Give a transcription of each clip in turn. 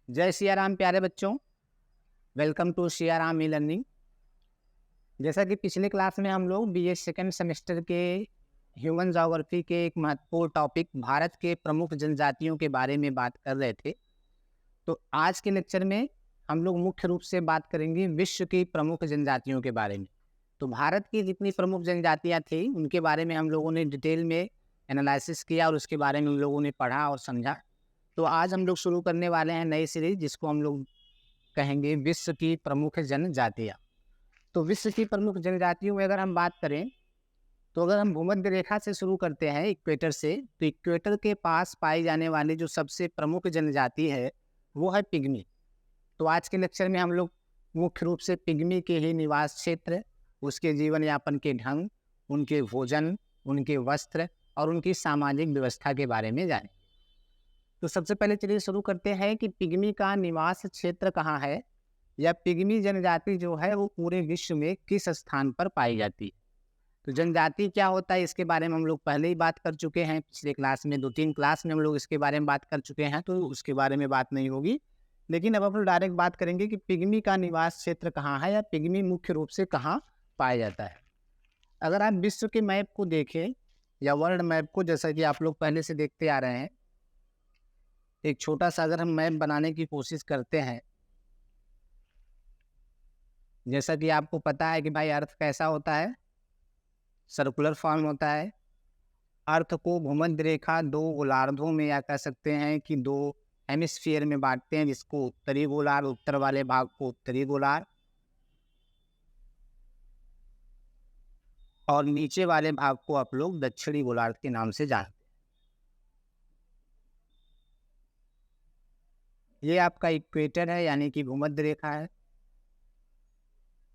जय सिया राम प्यारे बच्चों। Welcome to Siya Ram e learning. जैसा कि पिछले क्लास में हम लोग बीए सेकेंड सेमेस्टर के ह्यूमन ज्योग्राफी के एक महत्वपूर्ण टॉपिक भारत के प्रमुख जनजातियों के बारे में बात कर रहे थे। तो आज के लेक्चर में हम लोग मुख्य रूप से बात करेंगे विश्व की प्रमुख जनजातियों के बारे में। तो भारत की जितनी प्रमुख जनजातियाँ थी उनके बारे में हम लोगों ने डिटेल में एनालिसिस किया और उसके बारे में हम लोगों ने पढ़ा और समझा। तो आज हम लोग शुरू करने वाले हैं नई सीरीज जिसको हम लोग कहेंगे विश्व की प्रमुख जनजातियाँ। तो विश्व की प्रमुख जनजातियों में अगर हम बात करें तो अगर हम भूमध्य रेखा से शुरू करते हैं इक्वेटर से, तो इक्वेटर के पास पाई जाने वाली जो सबसे प्रमुख जनजाति है वो है पिग्मी। तो आज के लेक्चर में हम लोग मुख्य रूप से पिग्मी के ही निवास क्षेत्र, उसके जीवन यापन के ढंग, उनके भोजन, उनके वस्त्र और उनकी सामाजिक व्यवस्था के बारे में जानें। तो सबसे पहले चलिए शुरू करते हैं कि पिग्मी का निवास क्षेत्र कहाँ है या पिग्मी जनजाति जो है वो पूरे विश्व में किस स्थान पर पाई जाती है। तो जनजाति क्या होता है इसके बारे में हम लोग पहले ही बात कर चुके हैं, पिछले क्लास में 2-3 क्लास में हम लोग इसके बारे में बात कर चुके हैं, तो उसके बारे में बात नहीं होगी। लेकिन अब हम लोग डायरेक्ट बात करेंगे कि पिग्मी का निवास क्षेत्र कहाँ है या पिग्मी मुख्य रूप से कहाँ पाया जाता है। अगर आप विश्व के मैप को देखें या वर्ल्ड मैप को, जैसा कि आप लोग पहले से देखते आ रहे हैं, एक छोटा सा अगर हम मैप बनाने की कोशिश करते हैं, जैसा कि आपको पता है कि भाई अर्थ कैसा होता है, सर्कुलर फॉर्म होता है। अर्थ को भूमध्य रेखा दो गोलार्धों में या कह सकते हैं कि दो हेमिस्फीयर में बांटते हैं, जिसको उत्तरी गोलार्ध, उत्तर वाले भाग को उत्तरी गोलार्ध और नीचे वाले भाग को आप लोग दक्षिणी गोलार्ध के नाम से जानते हैं। ये आपका इक्वेटर है यानी कि भूमध्य रेखा है।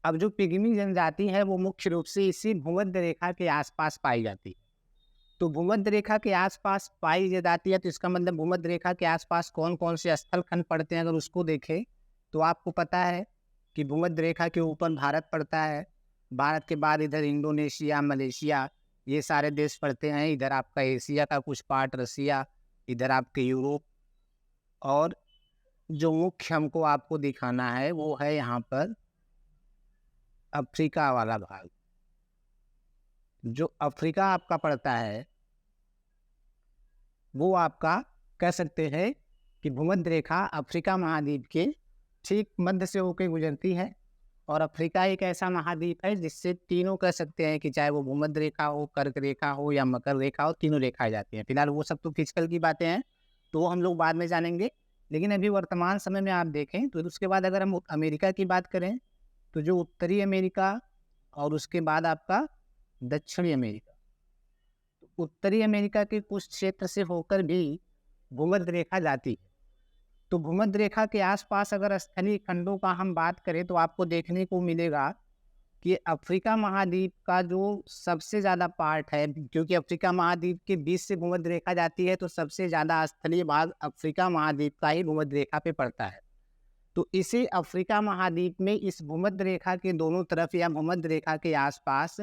अब जो पिग्मी जनजाति है वो मुख्य रूप से इसी भूमध्य रेखा के आसपास पाई जाती है। तो भूमध्य रेखा के आसपास पाई जाती है, तो इसका मतलब भूमध्य रेखा के आसपास कौन कौन से स्थल खंड पड़ते हैं अगर उसको देखें तो आपको पता है कि भूमध्य रेखा के ऊपर भारत पड़ता है। भारत के बाद इधर इंडोनेशिया, मलेशिया, ये सारे देश पड़ते हैं। इधर आपका एशिया का कुछ पार्ट, रसिया, इधर आपके यूरोप, और जो मुख्य हमको आपको दिखाना है वो है यहाँ पर अफ्रीका वाला भाग। जो अफ्रीका आपका पड़ता है वो आपका कह सकते हैं कि भूमध्य रेखा अफ्रीका महाद्वीप के ठीक मध्य से होकर गुजरती है। और अफ्रीका एक ऐसा महाद्वीप है जिससे तीनों कह सकते हैं कि चाहे वो भूमध्य रेखा हो, कर्क रेखा हो या मकर रेखा हो, तीनों रेखाएं जाती हैं। फिलहाल वो सब तो फिजिकल की बातें हैं, तो वो हम लोग बाद में जानेंगे। लेकिन अभी वर्तमान समय में आप देखें तो उसके बाद अगर हम अमेरिका की बात करें तो जो उत्तरी अमेरिका और उसके बाद आपका दक्षिणी अमेरिका, तो उत्तरी अमेरिका के कुछ क्षेत्र से होकर भी भूमध्य रेखा जाती है। तो भूमध्य रेखा के आसपास अगर स्थलीय खंडों का हम बात करें तो आपको देखने को मिलेगा कि अफ्रीका महाद्वीप का जो सबसे ज़्यादा पार्ट है, क्योंकि अफ्रीका महाद्वीप के बीच से भूमध्य रेखा जाती है, तो सबसे ज़्यादा स्थलीय भाग अफ्रीका महाद्वीप का ही भूमध्य रेखा पे पड़ता है। तो इसी अफ्रीका महाद्वीप में इस भूमध्य रेखा के दोनों तरफ या भूमध्य रेखा के आसपास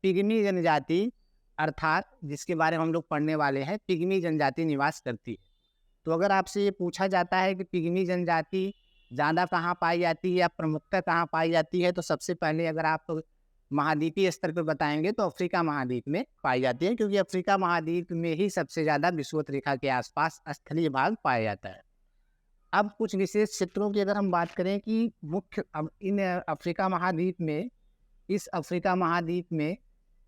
पिग्मी जनजाति, अर्थात जिसके बारे में हम लोग पढ़ने वाले हैं, पिग्मी जनजाति निवास करती है। तो अगर आपसे ये पूछा जाता है कि पिग्मी जनजाति ज़्यादा कहाँ पाई जाती है या प्रमुखता कहाँ पाई जाती है, तो सबसे पहले अगर आप महाद्वीपीय स्तर पर बताएंगे तो अफ्रीका महाद्वीप में पाई जाती है, क्योंकि अफ्रीका महाद्वीप में ही सबसे ज़्यादा विषुवत रेखा के आसपास स्थलीय भाग पाया जाता है। अब कुछ विशेष क्षेत्रों की अगर हम बात करें कि मुख्य अब इन अफ्रीका महाद्वीप में, इस अफ्रीका महाद्वीप में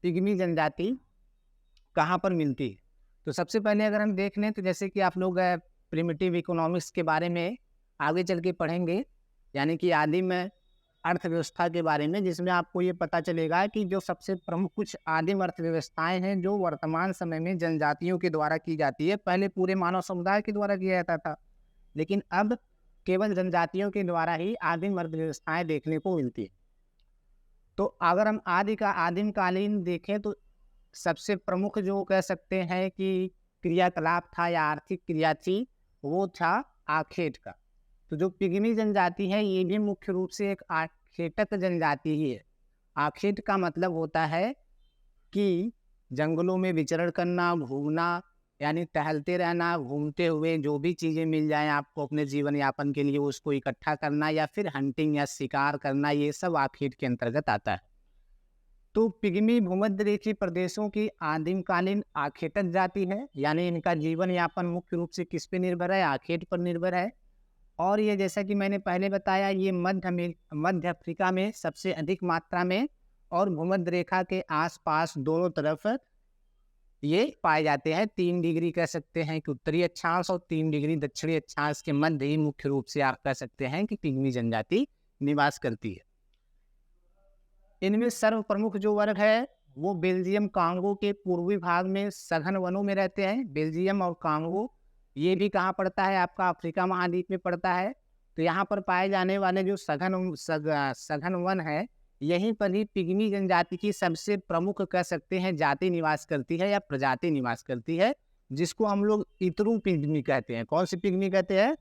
पिग्मी जनजाति कहाँ पर मिलती है, तो सबसे पहले अगर हम देख लें तो जैसे कि आप लोग प्रिमिटिव इकोनॉमिक्स के बारे में आगे चल के पढ़ेंगे, यानी कि आदिम अर्थव्यवस्था के बारे में, जिसमें आपको ये पता चलेगा कि जो सबसे प्रमुख कुछ आदिम अर्थव्यवस्थाएं हैं जो वर्तमान समय में जनजातियों के द्वारा की जाती है। पहले पूरे मानव समुदाय के द्वारा किया जाता था, लेकिन अब केवल जनजातियों के द्वारा ही आदिम अर्थव्यवस्थाएं देखने को मिलती है। तो अगर हम आदिम कालीन देखें तो सबसे प्रमुख जो कह सकते हैं कि क्रियाकलाप था या आर्थिक क्रिया थी वो था आखेट का। तो जो पिग्मी जनजाति है ये भी मुख्य रूप से एक आखेटक जनजाति ही है। आखेट का मतलब होता है कि जंगलों में विचरण करना, घूमना, यानी टहलते रहना, घूमते हुए जो भी चीज़ें मिल जाएँ आपको अपने जीवन यापन के लिए उसको इकट्ठा करना या फिर हंटिंग या शिकार करना, ये सब आखेट के अंतर्गत आता है। तो पिग्मी भूमध्यरेखीय प्रदेशों की आदिमकालीन आखेटक जाति है, यानी इनका जीवन यापन मुख्य रूप से किस पे निर्भर है? आखेट पर निर्भर है। और ये जैसा कि मैंने पहले बताया, ये मध्य अफ्रीका में सबसे अधिक मात्रा में और भूमध्य रेखा के आसपास दोनों तरफ ये पाए जाते हैं। 3 डिग्री कह सकते हैं कि उत्तरी अक्षांश और 3 डिग्री दक्षिणी अक्षांश के मध्य ही मुख्य रूप से आप कह सकते हैं कि पिग्मी जनजाति निवास करती है। इनमें सर्व प्रमुख जो वर्ग है वो बेल्जियम कांगो के पूर्वी भाग में सघन वनों में रहते हैं। बेल्जियम और कांगो ये भी कहाँ पड़ता है? आपका अफ्रीका महाद्वीप में पड़ता है। तो यहाँ पर पाए जाने वाले जो सघन वन है, यहीं पर ही पिग्मी जनजाति की सबसे प्रमुख कह सकते हैं जाति निवास करती है या प्रजाति निवास करती है, जिसको हम लोग इतरू पिग्मी कहते हैं। कौन सी पिग्मी कहते हैं?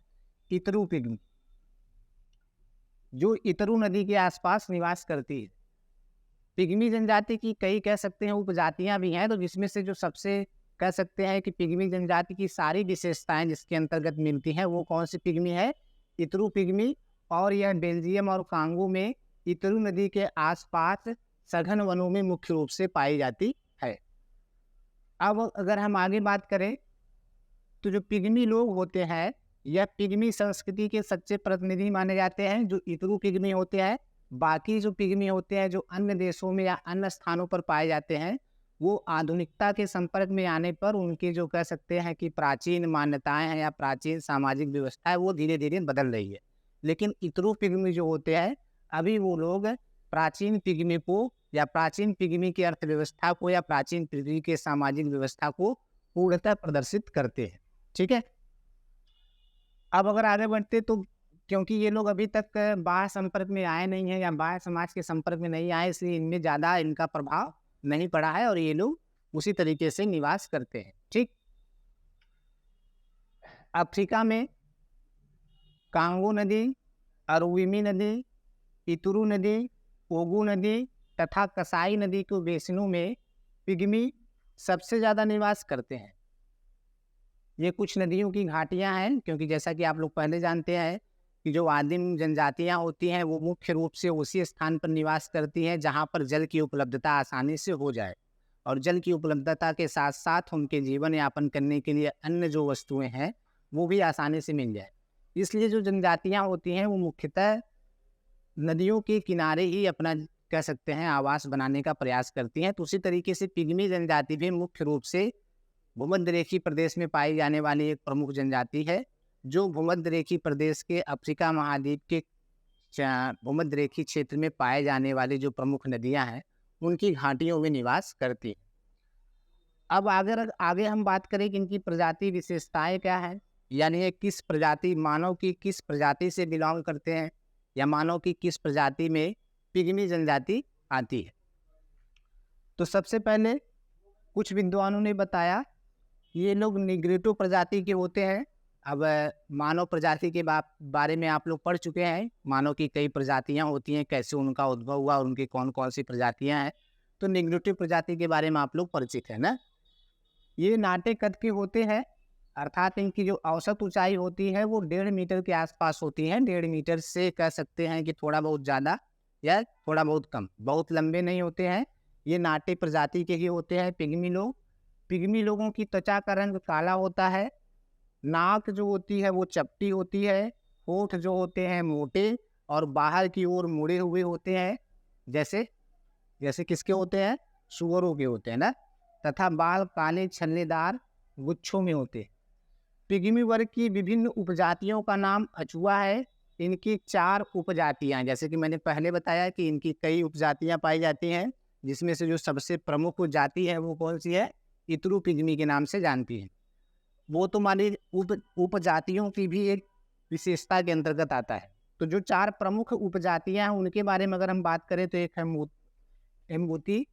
इतरू पिग्मी, जो इतरू नदी के आसपास निवास करती है। पिग्मी जनजाति की कई कह सकते हैं उपजातियां भी हैं, तो जिसमें से जो सबसे कह सकते हैं कि पिग्मी जनजाति की सारी विशेषताएं जिसके अंतर्गत मिलती हैं, वो कौन सी पिग्मी है? इतरू पिग्मी। और यह बेल्जियम और कांगो में इतरू नदी के आसपास सघन वनों में मुख्य रूप से पाई जाती है। अब अगर हम आगे बात करें तो जो पिग्मी लोग होते हैं, यह पिग्मी संस्कृति के सच्चे प्रतिनिधि माने जाते हैं, जो इतरू पिग्मी होते हैं। बाकी जो पिग्मी होते हैं जो अन्य देशों में या अन्य स्थानों पर पाए जाते हैं, वो आधुनिकता के संपर्क में आने पर उनकी जो कह सकते हैं कि प्राचीन मान्यताएं हैं या प्राचीन सामाजिक व्यवस्था है, वो धीरे धीरे बदल रही है। लेकिन इतरू पिग्मी जो होते हैं, अभी वो लोग प्राचीन पिग्मी को या प्राचीन पिग्मी की अर्थव्यवस्था को या प्राचीन पिग्मी के सामाजिक व्यवस्था को पूर्णतः प्रदर्शित करते हैं। ठीक है। अब अगर आगे बढ़ते तो क्योंकि ये लोग अभी तक बाह्य संपर्क में आए नहीं हैं या बाह्य समाज के संपर्क में नहीं आए, इसलिए इनमें ज़्यादा इनका प्रभाव नहीं पड़ा है और ये लोग उसी तरीके से निवास करते हैं। ठीक। अफ्रीका में कांगो नदी, अरुविमी नदी, इतरू नदी, ओगू नदी तथा कसाई नदी के बेसिनों में पिग्मी सबसे ज़्यादा निवास करते हैं। ये कुछ नदियों की घाटियां हैं, क्योंकि जैसा कि आप लोग पहले जानते हैं कि जो आदिम जनजातियां होती हैं वो मुख्य रूप से उसी स्थान पर निवास करती हैं जहां पर जल की उपलब्धता आसानी से हो जाए, और जल की उपलब्धता के साथ साथ उनके जीवन यापन करने के लिए अन्य जो वस्तुएं हैं वो भी आसानी से मिल जाए। इसलिए जो जनजातियां होती हैं वो मुख्यतः नदियों के किनारे ही अपना कह सकते हैं आवास बनाने का प्रयास करती हैं। तो उसी तरीके से पिग्मी जनजाति भी मुख्य रूप से भूमध्यरेखीय प्रदेश में पाई जाने वाली एक प्रमुख जनजाति है, जो भूमध्यरेखीय प्रदेश के अफ्रीका महाद्वीप के भूमध्यरेखीय क्षेत्र में पाए जाने वाली जो प्रमुख नदियां हैं उनकी घाटियों में निवास करती है। अब अगर आगे हम बात करें कि इनकी प्रजाति विशेषताएं क्या है, यानी ये किस प्रजाति, मानव की किस प्रजाति से बिलोंग करते हैं या मानव की किस प्रजाति में पिग्मी जनजाति आती है। तो सबसे पहले कुछ विद्वानों ने बताया ये लोग निग्रिटो प्रजाति के होते हैं। अब मानव प्रजाति के बारे में आप लोग पढ़ चुके हैं, मानव की कई प्रजातियां होती हैं, कैसे उनका उद्भव हुआ और उनकी कौन कौन सी प्रजातियां हैं। तो निग्रिटो प्रजाति के बारे में आप लोग परिचित हैं ना। ये नाटे कद के होते हैं, अर्थात इनकी जो औसत ऊंचाई होती है वो 1.5 मीटर के आसपास होती है। 1.5 मीटर से कह सकते हैं कि थोड़ा बहुत ज़्यादा या थोड़ा बहुत कम, बहुत लंबे नहीं होते हैं। ये नाटे प्रजाति के ही होते हैं पिग्मी लोग। पिग्मी लोगों की त्वचा का रंग काला होता है, नाक जो होती है वो चपटी होती है, होठ जो होते हैं मोटे और बाहर की ओर मुड़े हुए होते हैं, जैसे जैसे किसके होते हैं? सूअरों के होते हैं ना। तथा बाल काले छल्लेदार गुच्छों में होते हैं। पिग्मी वर्ग की विभिन्न उपजातियों का नाम अचुआ है। इनकी 4 उपजातियां, जैसे कि मैंने पहले बताया कि इनकी कई उपजातियां पाई जाती हैं, जिसमें से जो सबसे प्रमुख जाति है वो कौन सी है? इतरू पिग्मी के नाम से जानती है। वो तो हमारी उपजातियों की भी एक विशेषता के अंतर्गत आता है। तो जो 4 प्रमुख उपजातियां हैं उनके बारे में अगर हम बात करें तो एक है एम्बुती,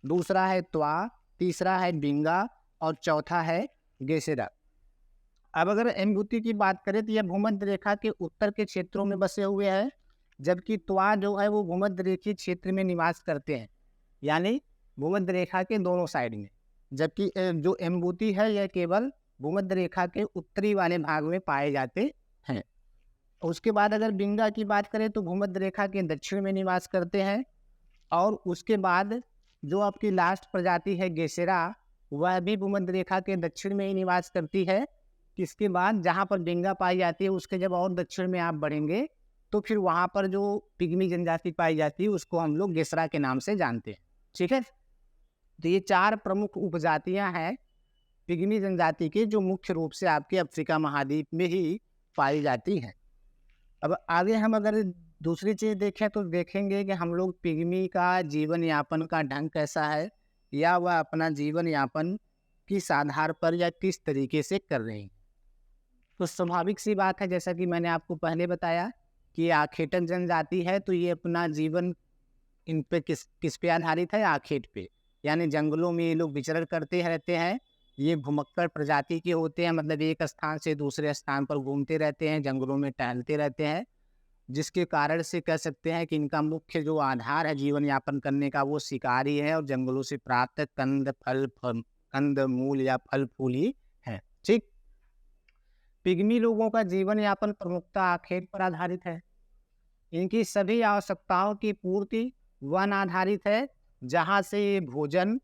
दूसरा है त्वा, तीसरा है बिंगा और चौथा है गेसेरा। अब अगर एम्बुती की बात करें तो यह भूमध्य रेखा के उत्तर के क्षेत्रों में बसे हुए हैं, जबकि त्वा जो है वो भूमध्य रेखीय क्षेत्र में निवास करते हैं, यानी भूमध्य रेखा के दोनों साइड में। जबकि जो एम्बूती है यह केवल भूमध्य रेखा के उत्तरी वाले भाग में पाए जाते हैं। उसके बाद अगर बिंगा की बात करें तो भूमध्य रेखा के दक्षिण में निवास करते हैं। और उसके बाद जो आपकी लास्ट प्रजाति है गेसेरा, वह भी भूमध्य रेखा के दक्षिण में ही निवास करती है। इसके बाद जहाँ पर बिंगा पाई जाती है उसके जब और दक्षिण में आप बढ़ेंगे तो फिर वहाँ पर जो पिग्मी जनजाति पाई जाती है उसको हम लोग गेसरा के नाम से जानते हैं। ठीक है, तो ये 4 प्रमुख उपजातियां हैं पिग्मी जनजाति की, जो मुख्य रूप से आपके अफ्रीका महाद्वीप में ही पाई जाती हैं। अब आगे हम अगर दूसरी चीज़ देखें तो देखेंगे कि हम लोग पिग्मी का जीवन यापन का ढंग कैसा है, या वह अपना जीवन यापन किस आधार पर या किस तरीके से कर रहे हैं। तो स्वाभाविक सी बात है, जैसा कि मैंने आपको पहले बताया कि आखेटक जनजाति है, तो ये अपना जीवन इन पे किस पे आधारित है, आखेट पे, यानी जंगलों में ये लोग विचरण करते रहते हैं। ये भुमक्कड़ प्रजाति के होते हैं, मतलब एक स्थान से दूसरे स्थान पर घूमते रहते हैं, जंगलों में टहलते रहते हैं, जिसके कारण से कह सकते हैं कि इनका मुख्य जो आधार है जीवन यापन करने का वो शिकार ही है और जंगलों से प्राप्त कंद मूल या फल फूल ही है। ठीक, पिग्मी लोगों का जीवन यापन प्रमुखता आखेट पर आधारित है। इनकी सभी आवश्यकताओं की पूर्ति वन आधारित है, जहाँ से ये भोजन,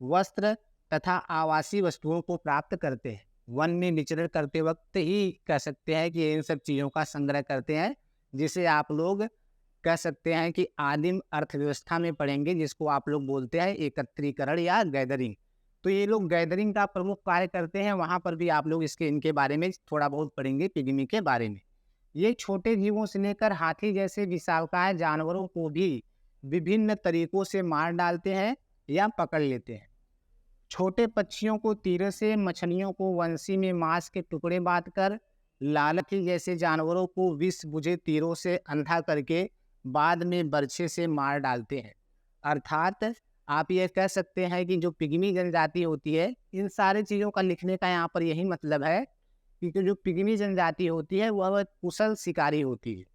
वस्त्र तथा आवासीय वस्तुओं को प्राप्त करते हैं। वन में विचरण करते वक्त ही कह सकते हैं कि इन सब चीज़ों का संग्रह करते हैं, जिसे आप लोग कह सकते हैं कि आदिम अर्थव्यवस्था में पढ़ेंगे, जिसको आप लोग बोलते हैं एकत्रीकरण या गैदरिंग। तो ये लोग गैदरिंग का प्रमुख कार्य करते हैं, वहाँ पर भी आप लोग इनके बारे में थोड़ा बहुत पढ़ेंगे, पिग्मी के बारे में। ये छोटे जीवों से लेकर हाथी जैसे विशालकाय जानवरों को भी विभिन्न तरीकों से मार डालते हैं या पकड़ लेते हैं। छोटे पक्षियों को तीर से, मछलियों को वंशी में मांस के टुकड़े बांधकर, लालची जैसे जानवरों को विष बुझे तीरों से अंधा करके बाद में बर्छे से मार डालते हैं। अर्थात आप ये कह सकते हैं कि जो पिग्मी जनजाति होती है, इन सारी चीज़ों का लिखने का यहाँ पर यही मतलब है कि जो पिग्मी जनजाति होती है वह कुशल शिकारी होती है।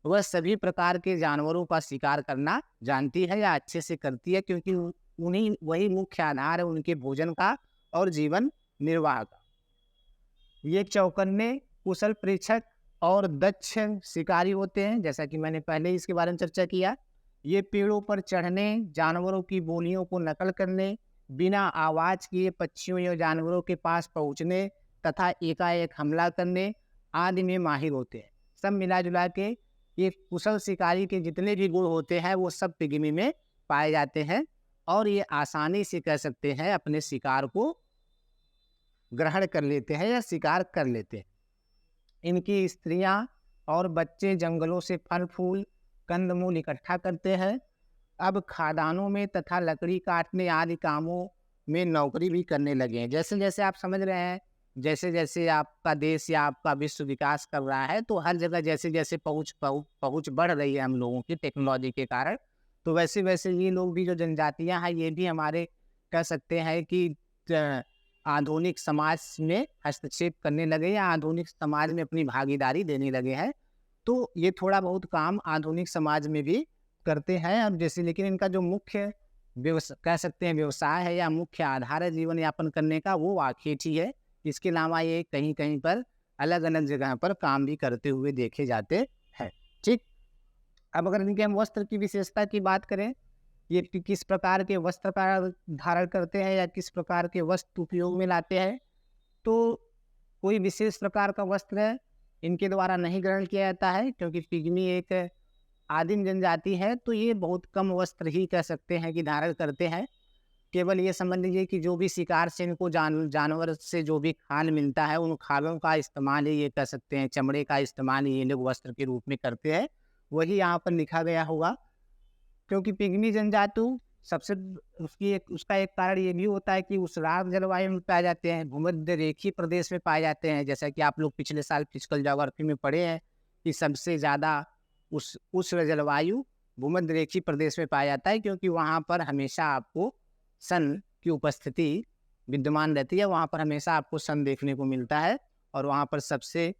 वह सभी प्रकार के जानवरों का शिकार करना जानती है या अच्छे से करती है, क्योंकि उन्हीं वही मुख्य आधार है उनके भोजन का और जीवन निर्वाह का। ये चौकन्ने, कुशल प्रेक्षक और दक्ष शिकारी होते हैं, जैसा कि मैंने पहले इसके बारे में चर्चा किया। ये पेड़ों पर चढ़ने, जानवरों की बोलियों को नकल करने, बिना आवाज़ किए पक्षियों या जानवरों के पास पहुंचने तथा एकाएक हमला करने आदि में माहिर होते हैं। सब मिला जुला के ये कुशल शिकारी के जितने भी गुण होते हैं वो सब पिग्मी में पाए जाते हैं, और ये आसानी से कह सकते हैं अपने शिकार को ग्रहण कर लेते हैं या शिकार कर लेते हैं। इनकी स्त्रियां और बच्चे जंगलों से फल फूल, कंदमूल इकट्ठा करते हैं। अब खादानों में तथा लकड़ी काटने आदि कामों में नौकरी भी करने लगे हैं। जैसे जैसे आप समझ रहे हैं, जैसे जैसे आपका देश या आपका विश्व विकास कर रहा है, तो हर जगह जैसे जैसे पहुँच बढ़ रही है हम लोगों की टेक्नोलॉजी के कारण, तो वैसे वैसे ये लोग भी जो जनजातियां हैं ये भी हमारे कह सकते हैं कि आधुनिक समाज में हस्तक्षेप करने लगे या आधुनिक समाज में अपनी भागीदारी देने लगे हैं। तो ये थोड़ा बहुत काम आधुनिक समाज में भी करते हैं। अब जैसे लेकिन इनका जो मुख्य कह सकते हैं व्यवसाय है या मुख्य आधार है जीवन यापन करने का, वो आखेट ही है। इसके अलावा ये कहीं कहीं पर अलग अलग जगह पर काम भी करते हुए देखे जाते हैं। ठीक, अब अगर इनके हम वस्त्र की विशेषता की बात करें, ये किस प्रकार के वस्त्र का धारण करते हैं या किस प्रकार के वस्त्र उपयोग में लाते हैं, तो कोई विशेष प्रकार का वस्त्र इनके द्वारा नहीं ग्रहण किया जाता है, क्योंकि पिग्मी एक आदिम जनजाति है, तो ये बहुत कम वस्त्र ही कह सकते हैं कि धारण करते हैं। केवल ये समझ लीजिए कि जो भी शिकार से इनको जानवर से जो भी खाल मिलता है, उन खालों का इस्तेमाल ही ये कह सकते हैं, चमड़े का इस्तेमाल ये लोग वस्त्र के रूप में करते हैं। वही यहाँ पर लिखा गया होगा, क्योंकि पिग्मी जनजाति सबसे उसका एक कारण ये भी होता है कि उष्ण जलवायु में पाए जाते हैं, भूमध्य रेखीय प्रदेश में पाए जाते हैं। जैसा कि आप लोग पिछले साल फिजिकल ज्योग्राफी में पढ़े हैं कि सबसे ज़्यादा उष्ण जलवायु भूमध्य रेखीय प्रदेश में पाया जाता है, क्योंकि वहाँ पर हमेशा आपको सन की उपस्थिति विद्यमान रहती है। वहाँ पर हमेशा आपको सन देखने को मिलता है, और वहाँ पर सबसे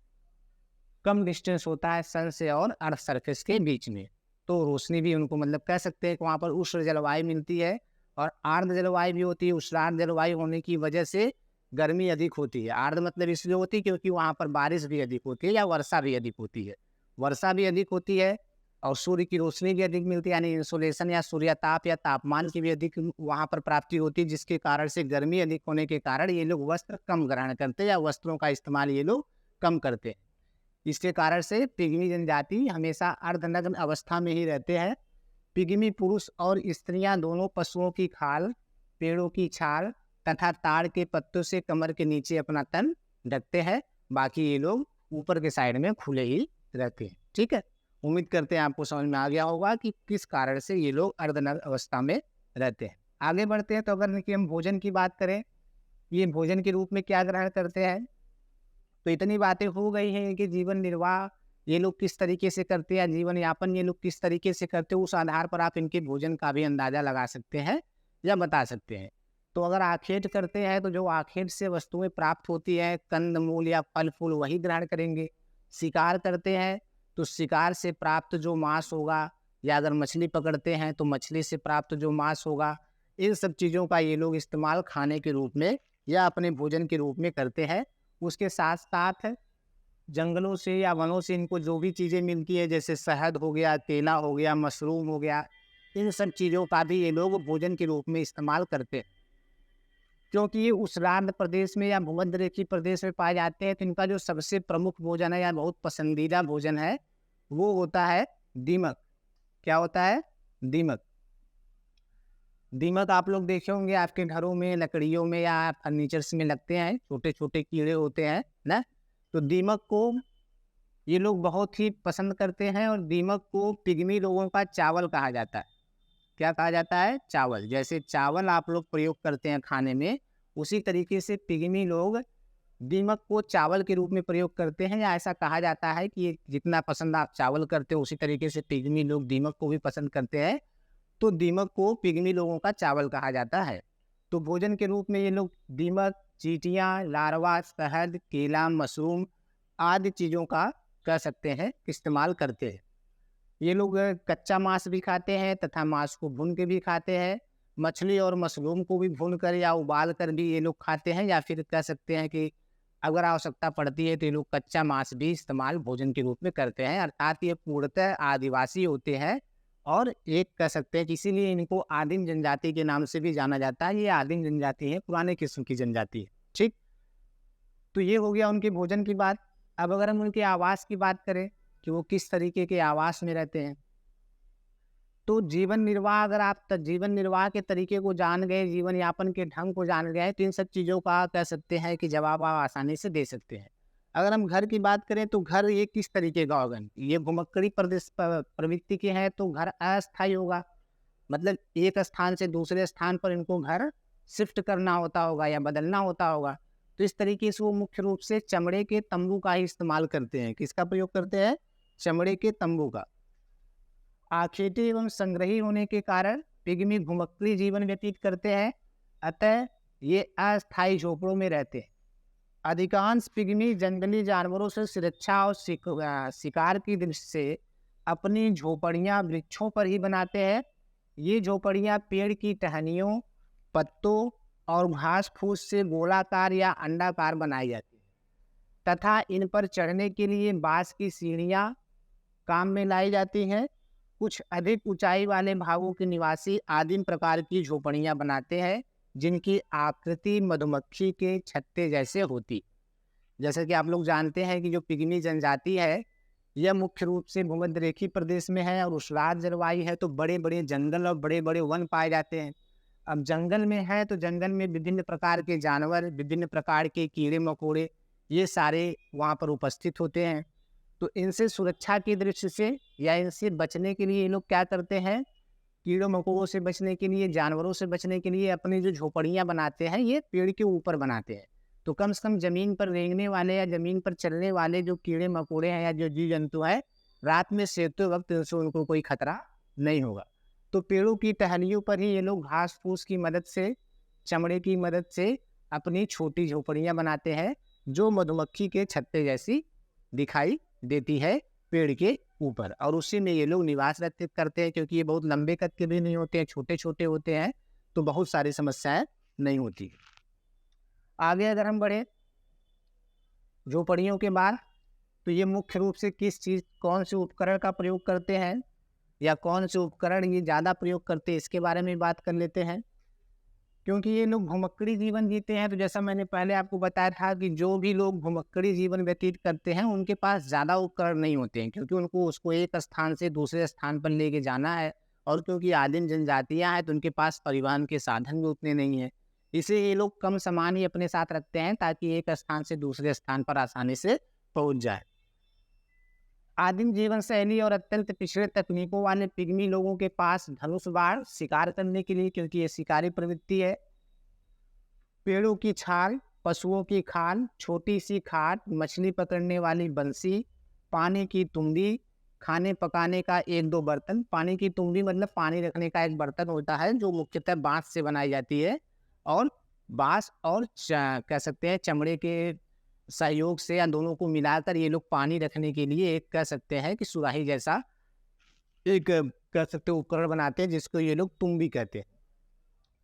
कम डिस्टेंस होता है सन से और अर्थ सरफेस के बीच में, तो रोशनी भी उनको मतलब कह सकते हैं कि वहाँ पर उष्ण जलवायु मिलती है। और आर्द्र जलवायु भी होती है। उष्ण जलवायु होने की वजह से गर्मी अधिक होती है। आर्द्र मतलब इसलिए होती है क्योंकि वहाँ पर बारिश भी अधिक होती है या वर्षा भी अधिक होती है। वर्षा भी अधिक होती है और सूर्य की रोशनी भी अधिक मिलती है, यानी इंसोलेशन या सूर्यताप या तापमान की भी अधिक वहाँ पर प्राप्ति होती है, जिसके कारण से गर्मी अधिक होने के कारण ये लोग वस्त्र कम ग्रहण करते हैं या वस्त्रों का इस्तेमाल ये लोग कम करते हैं। इसके कारण से पिग्मी जनजाति हमेशा अर्धनग्न अवस्था में ही रहते हैं। पिग्मी पुरुष और स्त्रियां दोनों पशुओं की खाल, पेड़ों की छाल तथा ताड़ के पत्तों से कमर के नीचे अपना तन ढकते हैं। बाकी ये लोग ऊपर के साइड में खुले ही रहते हैं। ठीक है, उम्मीद करते हैं आपको समझ में आ गया होगा कि किस कारण से ये लोग अर्धनग्न अवस्था में रहते हैं। आगे बढ़ते हैं तो अगर देखिए हम भोजन की बात करें, ये भोजन के रूप में क्या ग्रहण करते हैं, तो इतनी बातें हो गई हैं कि जीवन निर्वाह ये लोग किस तरीके से करते हैं, जीवन यापन ये लोग किस तरीके से करते हैं, उस आधार पर आप इनके भोजन का भी अंदाजा लगा सकते हैं या बता सकते हैं। तो अगर आखेट करते हैं तो जो आखेट से वस्तुएं प्राप्त होती है, कंद मूल या फल फूल, वही ग्रहण करेंगे। शिकार करते हैं तो शिकार से प्राप्त जो मांस होगा, या अगर मछली पकड़ते हैं तो मछली से प्राप्त जो मांस होगा, इन सब चीज़ों का ये लोग इस्तेमाल खाने के रूप में या अपने भोजन के रूप में करते हैं। उसके साथ साथ जंगलों से या वनों से इनको जो भी चीज़ें मिलती है, जैसे शहद हो गया, केला हो गया, मशरूम हो गया, इन सब चीज़ों का भी ये लोग भोजन के रूप में इस्तेमाल करते हैं। क्योंकि ये उष्ण प्रदेश में या भूमध्य रेखीय प्रदेश में पाए जाते हैं, तो इनका जो सबसे प्रमुख भोजन है या बहुत पसंदीदा भोजन है वो होता है दीमक। क्या होता है? दीमक। दीमक आप लोग देखे होंगे आपके घरों में, लकड़ियों में या फर्नीचर्स में लगते हैं, छोटे छोटे कीड़े होते हैं ना। तो दीमक को ये लोग बहुत ही पसंद करते हैं और दीमक को पिग्मी लोगों का चावल कहा जाता है। क्या कहा जाता है? चावल। जैसे चावल आप लोग प्रयोग करते हैं खाने में, उसी तरीके से पिग्मी लोग दीमक को चावल के रूप में प्रयोग करते हैं, या ऐसा कहा जाता है कि जितना पसंद आप चावल करते हो उसी तरीके से पिग्मी लोग दीमक को भी पसंद करते हैं। तो दीमक को पिग्मी लोगों का चावल कहा जाता है। तो भोजन के रूप में ये लोग दीमक, चींटियाँ, लार्वा, शहद, केला, मशरूम आदि चीज़ों का कह सकते हैं इस्तेमाल करते हैं। ये लोग कच्चा मांस भी खाते हैं तथा मांस को भून के भी खाते हैं। मछली और मशरूम को भी भून कर या उबाल कर भी ये लोग खाते हैं, या फिर कह सकते हैं कि अगर आवश्यकता पड़ती है तो ये लोग कच्चा मांस भी इस्तेमाल भोजन के रूप में करते हैं। अर्थात ये पूर्णतः आदिवासी होते हैं और एक कह सकते हैं कि इसीलिए इनको आदिम जनजाति के नाम से भी जाना जाता है। ये आदिम जनजाति है, पुराने किस्म की जनजाति है। ठीक, तो ये हो गया उनके भोजन की बात। अब अगर हम उनके आवास की बात करें कि वो किस तरीके के आवास में रहते हैं, तो जीवन निर्वाह, अगर आप जीवन निर्वाह के तरीके को जान गए, जीवन यापन के ढंग को जान गए, तो इन सब चीज़ों का कह सकते हैं कि जवाब आप आसानी से दे सकते हैं। अगर हम घर की बात करें तो घर ये किस तरीके का होगा? ये भूमक्कड़ी प्रदेश प्रवृत्ति के हैं तो घर अस्थायी होगा, मतलब एक स्थान से दूसरे स्थान पर इनको घर शिफ्ट करना होता होगा या बदलना होता होगा। तो इस तरीके से वो मुख्य रूप से चमड़े के तंबू का ही इस्तेमाल करते हैं। किसका प्रयोग करते हैं? चमड़े के तंबू का। आखेटी एवं संग्रही होने के कारण पिग्मी घुमक्कड़ी जीवन व्यतीत करते हैं, अतः ये अस्थायी झोपड़ों में रहते हैं। अधिकांश पिग्मी जंगली जानवरों से सुरक्षा और शिकार की दृष्टि से अपनी झोपड़ियाँ वृक्षों पर ही बनाते हैं। ये झोपड़ियाँ पेड़ की टहनियों, पत्तों और घास फूस से गोलाकार या अंडाकार बनाई जाती है तथा इन पर चढ़ने के लिए बांस की सीढ़ियाँ काम में लाई जाती हैं। कुछ अधिक ऊंचाई वाले भागों के निवासी आदिम प्रकार की झोपड़ियाँ बनाते हैं, जिनकी आकृति मधुमक्खी के छत्ते जैसे होती। जैसे कि आप लोग जानते हैं कि जो पिग्मी जनजाति है यह मुख्य रूप से भूमध्य रेखीय प्रदेश में है और उष्ण जलवायु है, तो बड़े बड़े जंगल और बड़े बड़े वन पाए जाते हैं। अब जंगल में है तो जंगल में विभिन्न प्रकार के जानवर, विभिन्न प्रकार के कीड़े मकोड़े, ये सारे वहाँ पर उपस्थित होते हैं। तो इनसे सुरक्षा की दृष्टि से या इनसे बचने के लिए ये लोग क्या करते हैं? कीड़ों मकोड़ों से बचने के लिए, जानवरों से बचने के लिए अपनी जो झोपड़ियाँ बनाते हैं ये पेड़ के ऊपर बनाते हैं। तो कम से कम ज़मीन पर रेंगने वाले या ज़मीन पर चलने वाले जो कीड़े मकोड़े हैं या जो जीव जंतु हैं, रात में सोते वक्त से उनको कोई खतरा नहीं होगा। तो पेड़ों की टहनियों पर ही ये लोग घास फूस की मदद से, चमड़े की मदद से अपनी छोटी झोपड़ियाँ बनाते हैं, जो मधुमक्खी के छत्ते जैसी दिखाई देती है पेड़ के ऊपर, और उसी में ये लोग निवास व्यतीत करते हैं। क्योंकि ये बहुत लंबे कद के भी नहीं होते हैं, छोटे छोटे होते हैं, तो बहुत सारी समस्याएं नहीं होती। आगे अगर हम बढ़े झोपड़ियों के बाद, तो ये मुख्य रूप से कौन से उपकरण का प्रयोग करते हैं या कौन से उपकरण ये ज़्यादा प्रयोग करते हैं, इसके बारे में बात कर लेते हैं। क्योंकि ये लोग भूमक्कड़ी जीवन जीते हैं, तो जैसा मैंने पहले आपको बताया था कि जो भी लोग भूमक्कड़ी जीवन व्यतीत करते हैं उनके पास ज़्यादा उपकरण नहीं होते हैं, क्योंकि उनको उसको एक स्थान से दूसरे स्थान पर लेके जाना है, और क्योंकि आदिम जनजातियाँ हैं तो उनके पास परिवहन के साधन भी उतने नहीं हैं। इसलिए ये लोग कम सामान ही अपने साथ रखते हैं ताकि एक स्थान से दूसरे स्थान पर आसानी से पहुँच जाए। आदिम जीवन शैली और अत्यंत पिछड़े तकनीकों वाले पिग्मी लोगों के पास धनुष बाण शिकार करने के लिए, क्योंकि ये शिकारी प्रवृत्ति है, पेड़ों की छाल, पशुओं की खाल, छोटी सी खाट, मछली पकड़ने वाली बंसी, पानी की तुंबी, खाने पकाने का एक दो बर्तन। पानी की तुंबी मतलब पानी रखने का एक बर्तन होता है जो मुख्यतः बांस से बनाई जाती है, और बांस और कह सकते हैं चमड़े के सहयोग से या दोनों को मिलाकर ये लोग पानी रखने के लिए एक कह सकते हैं कि सुराही जैसा एक कह सकते हैं उपकरण बनाते हैं, जिसको ये लोग तुंबी कहते हैं।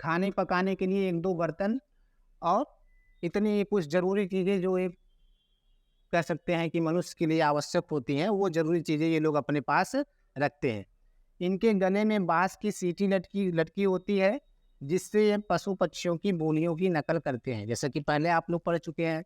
खाने पकाने के लिए एक दो बर्तन और इतनी कुछ ज़रूरी चीज़ें जो एक कह सकते हैं कि मनुष्य के लिए आवश्यक होती हैं, वो ज़रूरी चीज़ें ये लोग अपने पास रखते हैं। इनके गले में बाँस की सीटी लटकी होती है, जिससे ये पशु पक्षियों की बोलियों की नकल करते हैं। जैसा कि पहले आप लोग पढ़ चुके हैं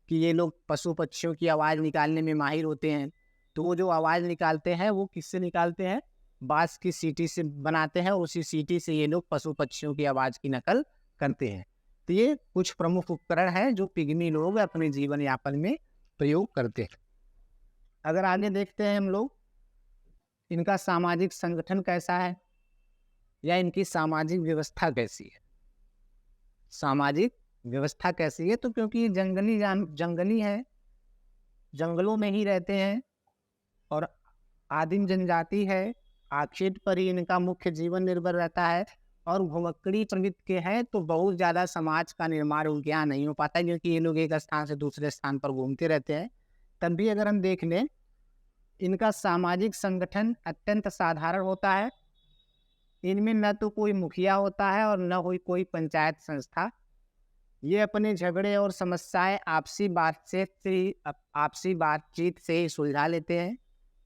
कि ये लोग पशु पक्षियों की आवाज़ निकालने में माहिर होते हैं, तो वो जो आवाज़ निकालते हैं वो किससे निकालते हैं? बाँस की सीटी से बनाते हैं, और उसी सीटी से ये लोग पशु पक्षियों की आवाज़ की नकल करते हैं। तो ये कुछ प्रमुख उपकरण हैं जो पिग्मी लोग अपने जीवन यापन में प्रयोग करते हैं। अगर आगे देखते हैं हम लोग, इनका सामाजिक संगठन कैसा है या इनकी सामाजिक व्यवस्था कैसी है। सामाजिक व्यवस्था कैसी है, तो क्योंकि ये जंगली है, जंगलों में ही रहते हैं और आदिम जनजाति है, आखेट पर ही इनका मुख्य जीवन निर्भर रहता है, और भूमक्कड़ी प्रवृत्ति के हैं तो बहुत ज़्यादा समाज का निर्माण उनके यहाँ नहीं हो पाता, क्योंकि ये लोग एक स्थान से दूसरे स्थान पर घूमते रहते हैं। तब भी अगर हम देख लें, इनका सामाजिक संगठन अत्यंत साधारण होता है। इनमें न तो कोई मुखिया होता है और न कोई पंचायत संस्था। ये अपने झगड़े और समस्याएं आपसी बातचीत से ही सुलझा लेते हैं।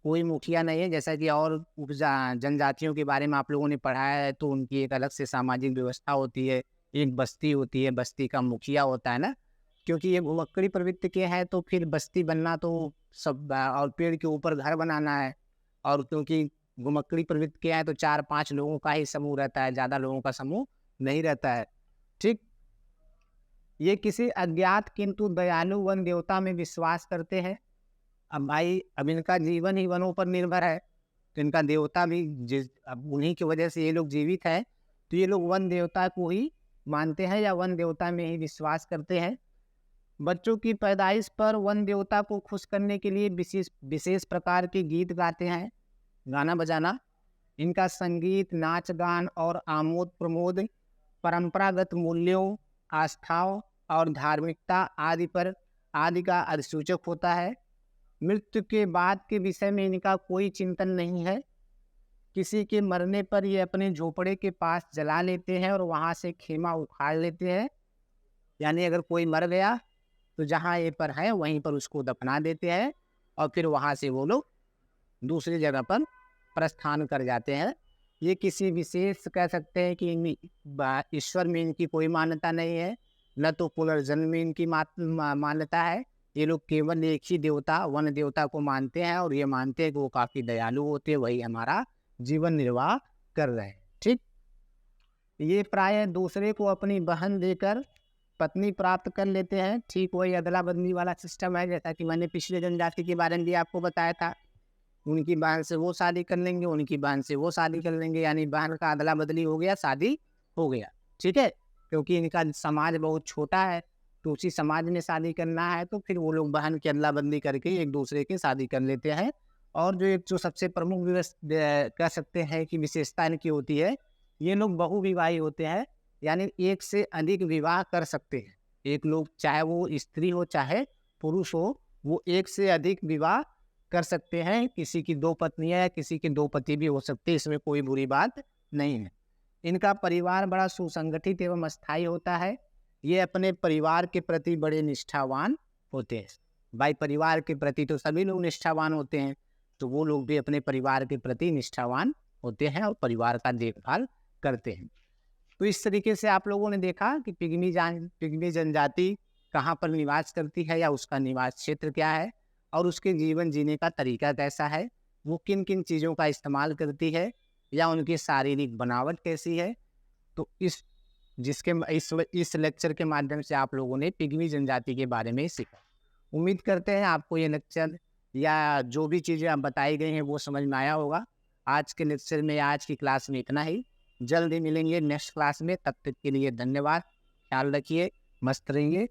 कोई मुखिया नहीं है, जैसा कि और जनजातियों के बारे में आप लोगों ने पढ़ाया है, तो उनकी एक अलग से सामाजिक व्यवस्था होती है, एक बस्ती होती है, बस्ती का मुखिया होता है ना। क्योंकि ये भूमक्कड़ी प्रवृत्ति के हैं तो फिर बस्ती बनना तो सब, और पेड़ के ऊपर घर बनाना है, और क्योंकि भूमक्कड़ी प्रवृत्ति के हैं तो 4-5 लोगों का ही समूह रहता है, ज़्यादा लोगों का समूह नहीं रहता है। ठीक, ये किसी अज्ञात किंतु दयालु वन देवता में विश्वास करते हैं। अब भाई, अब इनका जीवन ही वनों पर निर्भर है, तो इनका देवता भी अब उन्हीं की वजह से ये लोग जीवित हैं, तो ये लोग वन देवता को ही मानते हैं या वन देवता में ही विश्वास करते हैं। बच्चों की पैदाइश पर वन देवता को खुश करने के लिए विशेष प्रकार के गीत गाते हैं, गाना बजाना। इनका संगीत, नाच गान और आमोद प्रमोद परंपरागत मूल्यों, आस्थाओं और धार्मिकता आदि का अधिसूचक होता है। मृत्यु के बाद के विषय में इनका कोई चिंतन नहीं है। किसी के मरने पर ये अपने झोपड़े के पास जला लेते हैं और वहाँ से खेमा उखाड़ लेते हैं। यानी अगर कोई मर गया तो जहाँ ये पर है वहीं पर उसको दफना देते हैं, और फिर वहाँ से वो लोग दूसरी जगह पर प्रस्थान कर जाते हैं। ये किसी विशेष कह सकते हैं कि ईश्वर में इनकी कोई मान्यता नहीं है, न तो पुनर्जन्म में इनकी मान्यता है। ये लोग केवल एक ही देवता, वन देवता को मानते हैं, और ये मानते हैं कि वो काफ़ी दयालु होते हैं, वही हमारा जीवन निर्वाह कर रहे हैं। ठीक, ये प्रायः दूसरे को अपनी बहन देकर पत्नी प्राप्त कर लेते हैं। ठीक, वही अदला बदली वाला सिस्टम है, जैसा कि मैंने पिछले जनजाति के बारे में भी आपको बताया था। उनकी बहन से वो शादी कर लेंगे, उनकी बहन से वो शादी कर लेंगे, यानी बहन का अदला बदली हो गया, शादी हो गया। ठीक है, क्योंकि इनका समाज बहुत छोटा है, तो उसी समाज में शादी करना है, तो फिर वो लोग बहन की अदला बदली करके एक दूसरे की शादी कर लेते हैं। और जो सबसे प्रमुख कह सकते हैं कि विशेषता इनकी होती है, ये लोग बहुविवाही होते हैं, यानी एक से अधिक विवाह कर सकते हैं। एक लोग, चाहे वो स्त्री हो चाहे पुरुष हो, वो एक से अधिक विवाह कर सकते हैं। किसी की 2 पत्नियां या किसी के 2 पति भी हो सकते हैं, इसमें कोई बुरी बात नहीं है। इनका परिवार बड़ा सुसंगठित एवं अस्थायी होता है। ये अपने परिवार के प्रति बड़े निष्ठावान होते हैं। भाई परिवार के प्रति तो सभी लोग निष्ठावान होते हैं, तो वो लोग भी अपने परिवार के प्रति निष्ठावान होते हैं और परिवार का देखभाल करते हैं। तो इस तरीके से आप लोगों ने देखा कि पिग्मी जनजाति कहाँ पर निवास करती है या उसका निवास क्षेत्र क्या है और उसके जीवन जीने का तरीका कैसा है, वो किन किन चीज़ों का इस्तेमाल करती है या उनकी शारीरिक बनावट कैसी है। तो इस लेक्चर के माध्यम से आप लोगों ने पिग्मी जनजाति के बारे में सीखा। उम्मीद करते हैं आपको ये लेक्चर या जो भी चीज़ें आप बताई गई हैं वो समझ में आया होगा। आज के लेक्चर में, आज की क्लास में इतना ही। जल्द ही मिलेंगे नेक्स्ट क्लास में, तब तक के लिए धन्यवाद। ख्याल रखिए, मस्त रहिए।